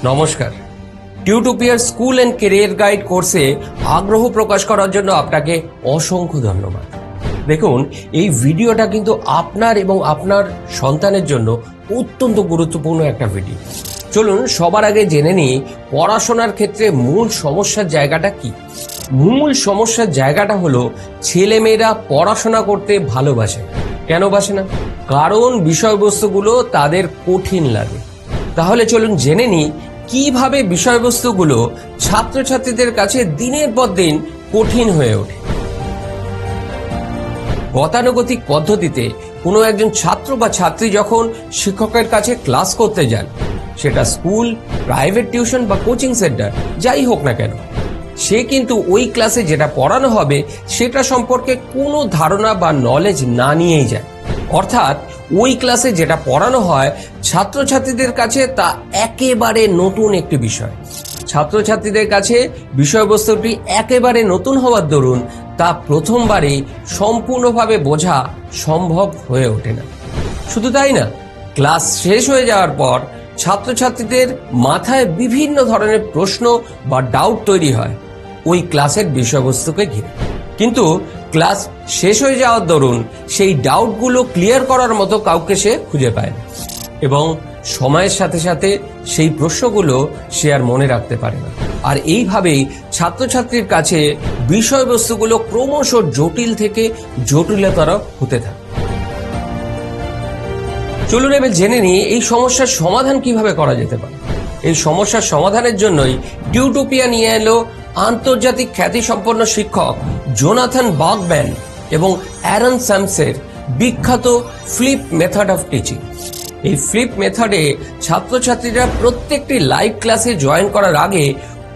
নমস্কার। টিউটোপিয়ার school and career guide কোর্সে আগ্রহ প্রকাশ করার জন্য আপনাকে অসংখ্য ধন্যবাদ। দেখুন, এই ভিডিওটা কিন্তু আপনার এবং আপনার সন্তানের জন্য অত্যন্ত গুরুত্বপূর্ণ একটা ভিডিও। চলুন সবার আগে জেনে নিই পড়াশোনার ক্ষেত্রে মূল সমস্যার জায়গাটা কি। মূল সমস্যার জায়গাটা হলো ছেলেমেয়েরা পড়াশোনা করতে ভালোবাসে না। কেন বাসে না? কারণ বিষয়বস্তুগুলো তাদের কঠিন লাগে। তাহলে চলুন জেনে নিই কিভাবে বিষয়বস্তুগুলো ছাত্রছাত্রীদের কাছে দিনের পর দিন কঠিন হয়ে ওঠে। গতানুগতিক পদ্ধতিতে কোনো একজন ছাত্র বা ছাত্রী যখন শিক্ষকের কাছে ক্লাস করতে যান, সেটা স্কুল, প্রাইভেট টিউশন বা কোচিং সেন্টার যাই হোক না কেন, সে কিন্তু ওই ক্লাসে যেটা পড়ানো হবে সেটা সম্পর্কে কোনো ধারণা বা নলেজ না নিয়েই যায়। অর্থাৎ ওই ক্লাসে যেটা পড়ানো হয় ছাত্রছাত্রীদের কাছে তা একেবারে নতুন একটি বিষয়। ছাত্রছাত্রীদের কাছে বিষয়বস্তুটি একেবারে নতুন হওয়ার দরুন তা প্রথমবারেই সম্পূর্ণভাবে বোঝা সম্ভব হয়ে ওঠে না। শুধু তাই না, ক্লাস শেষ হয়ে যাওয়ার পর ছাত্রছাত্রীদের মাথায় বিভিন্ন ধরনের প্রশ্ন বা ডাউট তৈরি হয় ওই ক্লাসের বিষয়বস্তুকে ঘিরে। কিন্তু ক্লাস শেষ হয়ে যাওয়ার দরুন সেই ডাউটগুলো ক্লিয়ার করার মতো কাউকে সে খুঁজে পায় না, এবং সময়ের সাথে সাথে সেই প্রশ্নগুলো সে আর মনে রাখতে পারে না। আর এইভাবেই ছাত্রছাত্রীর কাছে বিষয়বস্তুগুলো ক্রমশ জটিল থেকে জটিলতর হতে থাকে। চলুন এবার জেনে নিই এই সমস্যার সমাধান কিভাবে করা যেতে পারে। এই সমস্যার সমাধানের জন্যই টিউটোপিয়া নিয়ে এলো আন্তর্জাতিক খ্যাতিসম্পন্ন শিক্ষক জোনাথন বাগম্যান এবং অ্যারন স্যামসের বিখ্যাত ফ্লিপ মেথড অফ টিচিং। এই ফ্লিপ মেথডে ছাত্রছাত্রীরা প্রত্যেকটি লাইভ ক্লাসে জয়েন করার আগে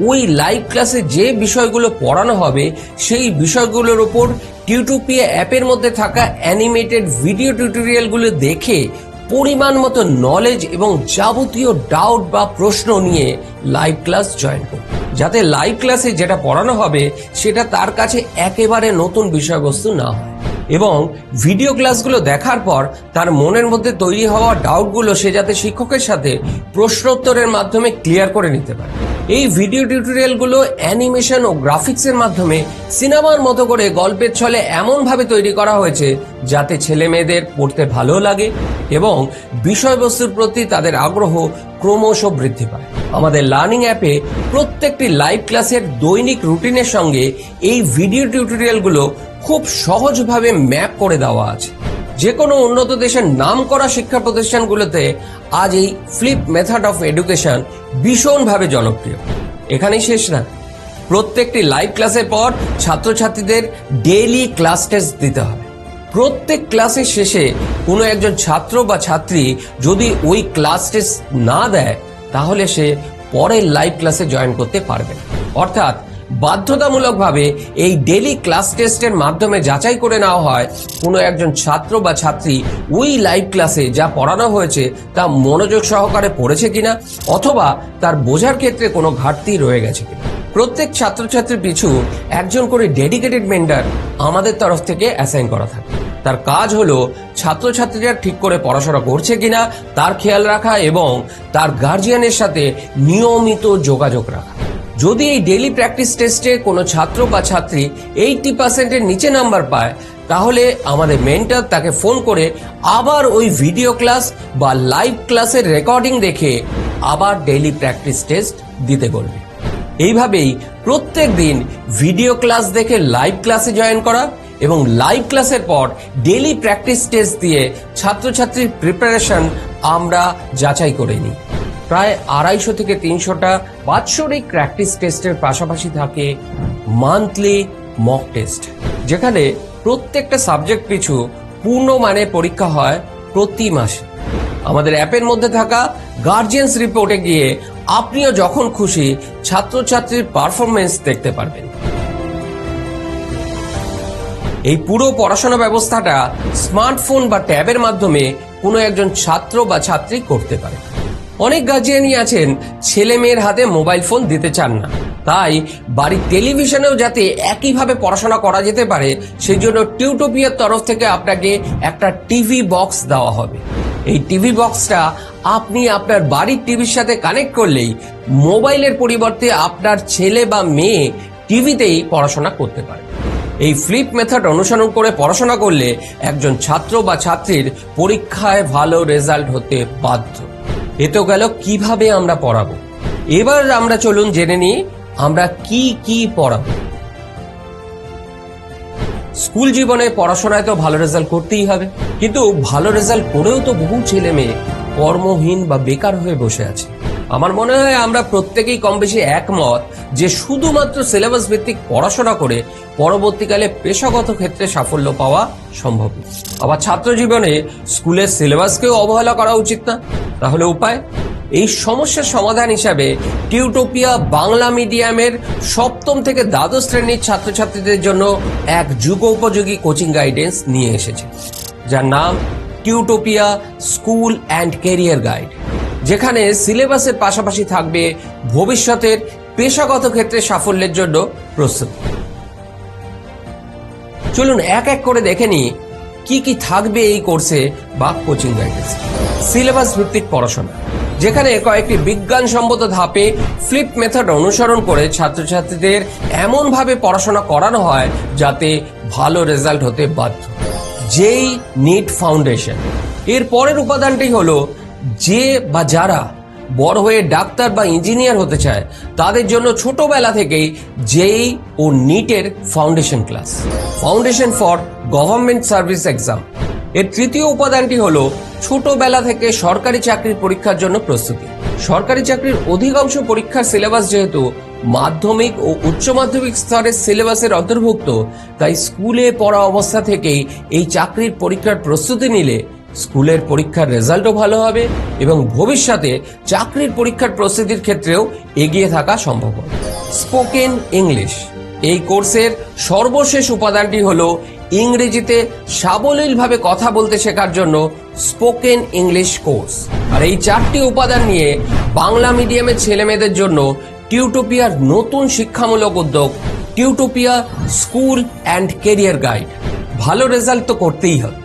ওই লাইভ ক্লাসে যে বিষয়গুলো পড়ানো হবে সেই বিষয়গুলোর উপর টিউটোপিয়া অ্যাপের মধ্যে থাকা অ্যানিমেটেড ভিডিও টিউটোরিয়ালগুলো দেখে পরিমাণ মতো নলেজ এবং যাবতীয় ডাউট বা প্রশ্ন নিয়ে লাইভ ক্লাস জয়েন করবে, যাতে লাইভ ক্লাসে যেটা পড়ানো হবে সেটা তার কাছে একেবারে নতুন বিষয়বস্তু না হয়, এবং ভিডিও ক্লাসগুলো দেখার পর তার মনের মধ্যে তৈরি হওয়া ডাউটগুলো সে যাতে শিক্ষকের সাথে প্রশ্নোত্তরের মাধ্যমে ক্লিয়ার করে নিতে পারে। এই ভিডিও টিউটোরিয়ালগুলো অ্যানিমেশন ও গ্রাফিক্সের মাধ্যমে সিনেমার মতো করে গল্পের ছলে এমনভাবে তৈরি করা হয়েছে যাতে ছেলে মেয়েদের পড়তে ভালো লাগে এবং বিষয়বস্তুর প্রতি তাদের আগ্রহ ক্রমশ বৃদ্ধি পায়। আমাদের লার্নিং অ্যাপে প্রত্যেকটি লাইভ ক্লাসের দৈনিক রুটিনের সঙ্গে এই ভিডিও টিউটোরিয়ালগুলো খুব সহজভাবে ম্যাপ করে দেওয়া আছে। যে কোনো উন্নত দেশের নামকরা শিক্ষা প্রতিষ্ঠানগুলোতে আজ এই ফ্লিপ মেথড অফ এডুকেশন ভীষণভাবে জনপ্রিয়। এখানেই শেষ না, প্রত্যেকটি লাইভ ক্লাসের পর ছাত্রছাত্রীদের ডেইলি ক্লাস টেস্ট দিতে হবে। প্রত্যেক ক্লাসের শেষে কোনো একজন ছাত্র বা ছাত্রী যদি ওই ক্লাস টেস্ট না দেয় তাহলে সে পরের লাইভ ক্লাসে জয়েন করতে পারবে না। অর্থাৎ বাধ্যতামূলকভাবে এই ডেইলি ক্লাস টেস্টের মাধ্যমে যাচাই করে নেওয়া হয় কোনো একজন ছাত্র বা ছাত্রী ওই লাইভ ক্লাসে যা পড়ানো হয়েছে তা মনোযোগ সহকারে পড়েছে কিনা, অথবা তার বোঝার ক্ষেত্রে কোনো ঘাটতি রয়ে গেছে কিনা। প্রত্যেক ছাত্রছাত্রীর পিছু একজন করে ডেডিকেটেড মেন্টর আমাদের তরফ থেকে অ্যাসাইন করা থাকে। তার কাজ হলো ছাত্রছাত্রীরা ঠিক করে পড়াশোনা করছে কিনা তার খেয়াল রাখা এবং তার গার্জিয়ানের সাথে নিয়মিত যোগাযোগ রাখা। যদি এই ডেইলি প্র্যাকটিস টেস্টে কোনো ছাত্র বা ছাত্রী 80%-এর নিচে নাম্বার পায় তাহলে আমাদের মেন্টর তাকে ফোন করে আবার ওই ভিডিও ক্লাস বা লাইভ ক্লাসের রেকর্ডিং দেখে আবার ডেইলি প্র্যাকটিস টেস্ট দিতে বলবে। এইভাবেই প্রত্যেক দিন ভিডিও ক্লাস দেখে লাইভ ক্লাসে জয়েন করা এবং লাইভ ক্লাসের পর ডেইলি প্র্যাকটিস টেস্ট দিয়ে ছাত্রছাত্রীর প্রিপারেশন আমরা যাচাই করে নিই। প্রায় 250 থেকে 300টা বাৎসরিক প্র্যাকটিস টেস্টের পাশাপাশি থাকে মান্থলি মক টেস্ট, যেখানে প্রত্যেকটা সাবজেক্ট পিছু পূর্ণ মানের পরীক্ষা হয় প্রতি মাসে। আমাদের অ্যাপের মধ্যে থাকা গার্জিয়ান্স রিপোর্টে গিয়ে আপনিও যখন খুশি ছাত্রছাত্রীর পারফরমেন্স দেখতে পারবেন। এই পুরো পড়াশোনা ব্যবস্থাটা স্মার্টফোন বা ট্যাবের মাধ্যমে কোনো একজন ছাত্র বা ছাত্রী করতে পারে। অনেক গার্জিয়ানই আছেন ছেলে মেয়ের হাতে মোবাইল ফোন দিতে চান না, তাই বাড়ির টেলিভিশনেও যাতে একইভাবে পড়াশোনা করা যেতে পারে সেই জন্য টিউটোপিয়ার তরফ থেকে আপনাকে একটা টিভি বক্স দেওয়া হবে। এই টিভি বক্সটা আপনি আপনার বাড়ির টিভির সাথে কানেক্ট করলেই মোবাইলের পরিবর্তে আপনার ছেলে বা মেয়ে টিভিতেই পড়াশোনা করতে পারে। এই ফ্লিপ মেথড অনুসরণ করে পড়াশোনা করলে একজন ছাত্র বা ছাত্রীর পরীক্ষায় ভালো রেজাল্ট হতে বাধ্য। এ তো গেল কিভাবে আমরা পড়াবো। এবার আমরা চলুন জেনে নিই আমরা কি কি পড়াবো। স্কুল জীবনে পড়াশোনায় তো ভালো রেজাল্ট করতেই হবে, কিন্তু ভালো রেজাল্ট করেও তো বহু ছেলে মেয়ে কর্মহীন বা বেকার হয়ে বসে আছে। আমার মনে হয় আমরা প্রত্যেকেই কম বেশি একমত যে শুধুমাত্র সিলেবাস ভিত্তিক পড়াশোনা করে পরবর্তীকালে পেশাগত ক্ষেত্রে সাফল্য পাওয়া সম্ভব। আবার ছাত্র জীবনে স্কুলের সিলেবাসকেও অবহেলা করা উচিত না। তাহলে উপায়? এই সমস্যার সমাধান হিসাবে টিউটোপিয়া বাংলা মিডিয়ামের সপ্তম থেকে দ্বাদশ শ্রেণীর ছাত্রছাত্রীদের জন্য এক যুগোপযোগী কোচিং গাইডেন্স নিয়ে এসেছে, যার নাম Tutopia school and career guide, যেখানে সিলেবাসের পাশাপাশি থাকবে ভবিষ্যতের পেশাগত ক্ষেত্রে সাফল্যের জন্য প্রস্তুতি। চলুন এক এক করে দেখে নিই কি কি থাকবে এই কোর্সে বা কোচিং গাইডেন্স। সিলেবাস ভিত্তিক পড়াশোনা, যেখানে কয়েকটি বিজ্ঞানসম্মত ধাপে ফ্লিপ মেথড অনুসরণ করে ছাত্রছাত্রীদের এমনভাবে পড়াশোনা করানো হয় যাতে ভালো রেজাল্ট হতে বাধ্য। যেই নিট ফাউন্ডেশন, এর পরের উপাদানটি হলো যে বা যারা বড় হয়ে ডাক্তার বা ইঞ্জিনিয়ার হতে চায় তাদের জন্য ছোটবেলা থেকেই জেই ও নিটের foundation class, foundation for government service exam. এর তৃতীয় উপাদানটি হলো ছোটবেলা থেকে সরকারি চাকরির পরীক্ষার জন্য প্রস্তুতি। সরকারি চাকরির অধিকাংশ পরীক্ষার সিলেবাস যেহেতু মাধ্যমিক ও উচ্চ মাধ্যমিক স্তরের সিলেবাসের অন্তর্ভুক্ত, তাই স্কুলে পড়া অবস্থা থেকেই এই চাকরির পরীক্ষার প্রস্তুতি নিলে স্কুলের পরীক্ষার রেজাল্টও ভালো হবে এবং ভবিষ্যতে চাকরির পরীক্ষার প্রস্তুতির ক্ষেত্রেও এগিয়ে থাকা সম্ভব হবে। স্পোকেন ইংলিশ, এই কোর্সের সর্বশেষ উপাদানটি হলো ইংরেজিতে সাবলীলভাবে কথা বলতে শেখার জন্য স্পোকেন ইংলিশ কোর্স। আর এই চারটি উপাদান নিয়ে বাংলা মিডিয়ামের ছেলেমেয়েদের জন্য টিউটোপিয়ার নতুন শিক্ষামূলক উদ্যোগ Tutopia school and career guide. ভালো রেজাল্ট তো করতেই হবে,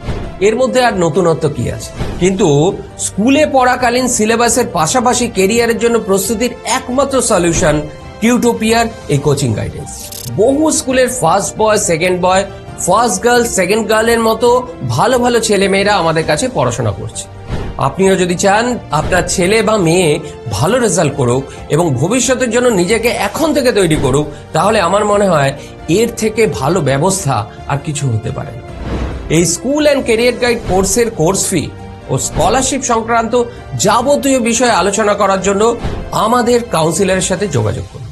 এর মধ্যে আর নতুনত্ব কি আছে? কিন্তু স্কুলে পড়াকালীন সিলেবাসের পাশাপাশি ক্যারিয়ারের জন্য প্রস্তুতির একমাত্র সলিউশন টিউটোপিয়ার এই কোচিং গাইডেন্স। বহু স্কুলের first boy, second boy, first girl, second গার্লের মতো ভালো ভালো ছেলেমেয়েরা আমাদের কাছে পড়াশোনা করছে। আপনিও যদি চান আপনার ছেলে বা মেয়ে ভালো রেজাল্ট করুক এবং ভবিষ্যতের জন্য নিজেকে এখন থেকে তৈরি করুক, তাহলে আমার মনে হয় এর থেকে ভালো ব্যবস্থা আর কিছু হতে পারে না। এই স্কুল অ্যান্ড ক্যারিয়ার গাইড কোর্সের কোর্স ফি ও স্কলারশিপ সংক্রান্ত যাবতীয় বিষয়ে আলোচনা করার জন্য আমাদের কাউন্সিলরের সাথে যোগাযোগ করুন।